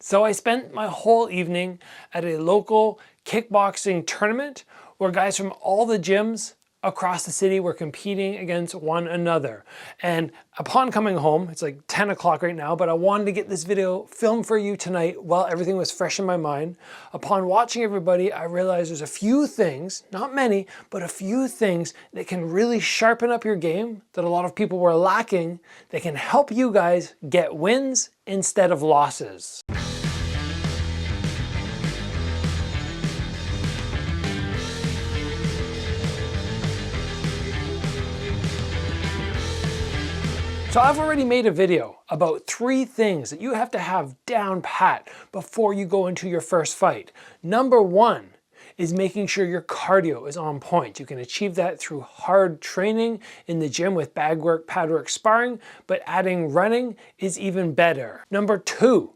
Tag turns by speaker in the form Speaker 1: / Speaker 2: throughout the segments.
Speaker 1: So I spent my whole evening at a local kickboxing tournament where guys from all the gyms across the city were competing against one another. And upon coming home, it's like 10 o'clock right now, but I wanted to get this video filmed for you tonight while everything was fresh in my mind. Upon watching everybody, I realized there's a few things, not many, but a few things that can really sharpen up your game that a lot of people were lacking, that can help you guys get wins instead of losses. So I've already made a video about 3 things that you have to have down pat before you go into your first fight. Number 1 is making sure your cardio is on point. You can achieve that through hard training in the gym with bag work, pad work, sparring, but adding running is even better. Number 2,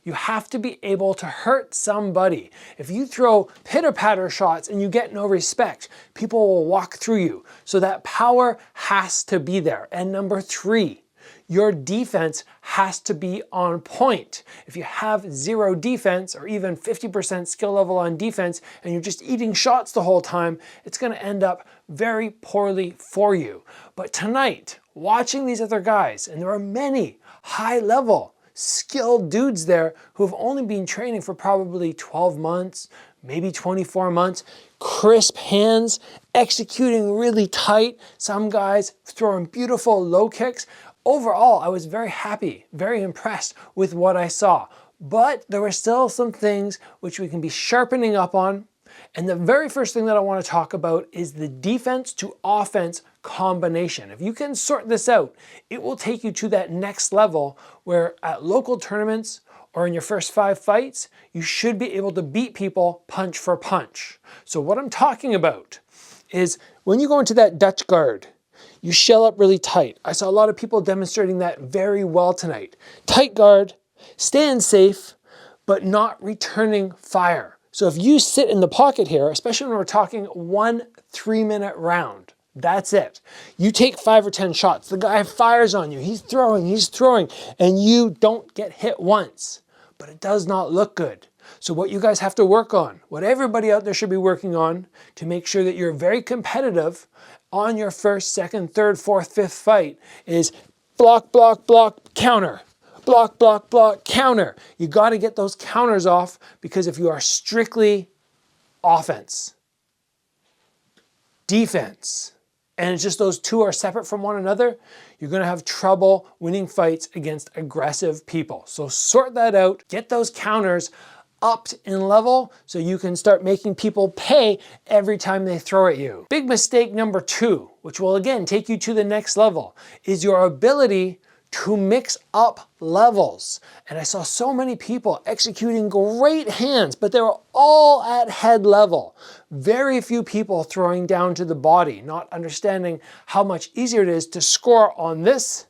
Speaker 1: you have to be able to hurt somebody. If you throw pitter-patter shots and you get no respect, people will walk through you. So that power has to be there. And number 3, your defense has to be on point. If you have 0 defense or even 50% skill level on defense and you're just eating shots the whole time, it's gonna end up very poorly for you. But tonight, watching these other guys, and there are many high-level skilled dudes there who have only been training for probably 12 months, maybe 24 months, crisp hands, executing really tight, some guys throwing beautiful low kicks. Overall, I was very happy, very impressed with what I saw. But there were still some things which we can be sharpening up on. And the very first thing that I want to talk about is the defense to offense combination. If you can sort this out, it will take you to that next level where at local tournaments or in your first 5 fights, you should be able to beat people punch for punch. So what I'm talking about is when you go into that Dutch guard, you shell up really tight. I saw a lot of people demonstrating that very well tonight. Tight guard, stand safe, but not returning fire. So if you sit in the pocket here, especially when we're talking 1 3-minute round, that's it. You take 5 or 10 shots, the guy fires on you, he's throwing, and you don't get hit once, but it does not look good. So what you guys have to work on, what everybody out there should be working on to make sure that you're very competitive on your first, second, third, fourth, fifth fight is block, block, block, counter. Block, block, block, counter. You got to get those counters off because if you are strictly offense, defense, and it's just those two are separate from one another, you're going to have trouble winning fights against aggressive people. So sort that out, get those counters upped in level so you can start making people pay every time they throw at you. Big mistake number 2, which will again take you to the next level, is your ability to mix up levels. And I saw so many people executing great hands, but they were all at head level. Very few people throwing down to the body, not understanding how much easier it is to score on this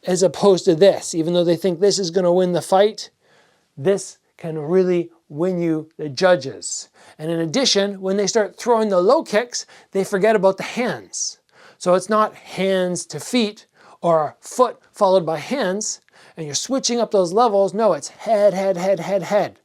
Speaker 1: as opposed to this. Even though they think this is going to win the fight, this can really win you the judges. And in addition, when they start throwing the low kicks, they forget about the hands. So it's not hands to feet, or foot followed by hands, and you're switching up those levels. No, it's head, head, head, head, head.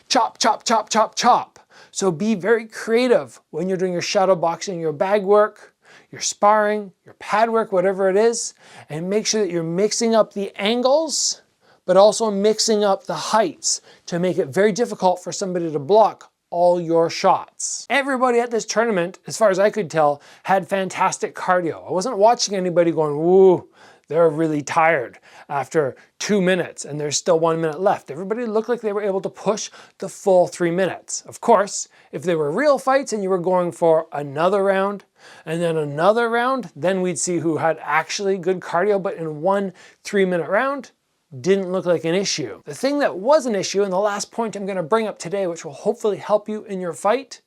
Speaker 1: Chop, chop, chop, chop, chop. So be very creative when you're doing your shadow boxing, your bag work, your sparring, your pad work, whatever it is, and make sure that you're mixing up the angles, but also mixing up the heights to make it very difficult for somebody to block all your shots. Everybody at this tournament, as far as I could tell, had fantastic cardio. I wasn't watching anybody going, woo, they're really tired after 2 minutes and there's still 1 minute left. Everybody looked like they were able to push the full 3 minutes. Of course, if they were real fights and you were going for another round and then another round, then we'd see who had actually good cardio, but in 1 3-minute round, didn't look like an issue. The thing that was an issue, and the last point I'm going to bring up today, which will hopefully help you in your fight,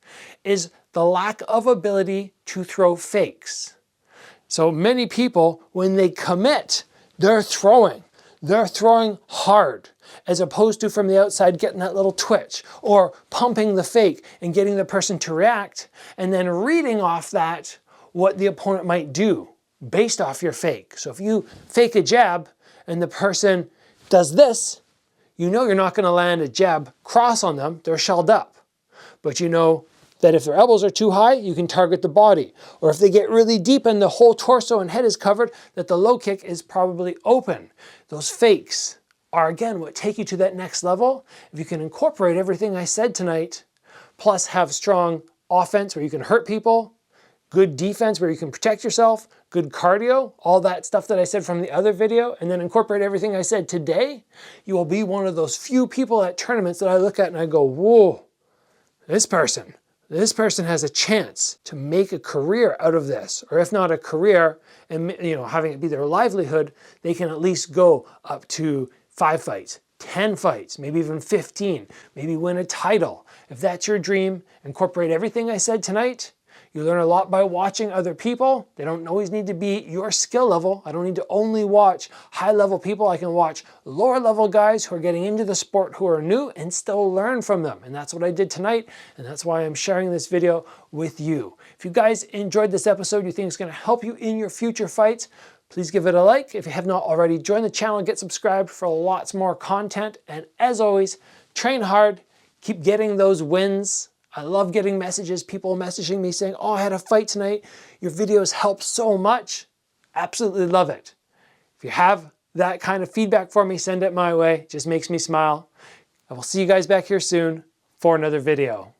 Speaker 1: is the lack of ability to throw fakes. So many people, when they commit, they're throwing hard, as opposed to from the outside getting that little twitch or pumping the fake and getting the person to react and then reading off that what the opponent might do based off your fake. So if you fake a jab and the person does this, you know you're not going to land a jab cross on them. They're shelled up. But you know that if their elbows are too high, you can target the body. Or if they get really deep and the whole torso and head is covered, that the low kick is probably open. Those fakes are, again, what take you to that next level. If you can incorporate everything I said tonight, plus have strong offense where you can hurt people, good defense where you can protect yourself, good cardio, all that stuff that I said from the other video, and then incorporate everything I said today, you will be one of those few people at tournaments that I look at and I go, whoa, this person has a chance to make a career out of this. Or if not a career, and having it be their livelihood, they can at least go up to 5 fights, 10 fights, maybe even 15, maybe win a title. If that's your dream, incorporate everything I said tonight. You learn a lot by watching other people. They don't always need to be your skill level. I don't need to only watch high-level people. I can watch lower-level guys who are getting into the sport who are new and still learn from them. And that's what I did tonight, and that's why I'm sharing this video with you. If you guys enjoyed this episode, you think it's going to help you in your future fights, please give it a like. If you have not already, join the channel and get subscribed for lots more content. And as always, train hard, keep getting those wins. I love getting messages, people messaging me saying, oh, I had a fight tonight. Your videos help so much. Absolutely love it. If you have that kind of feedback for me, send it my way. It just makes me smile. I will see you guys back here soon for another video.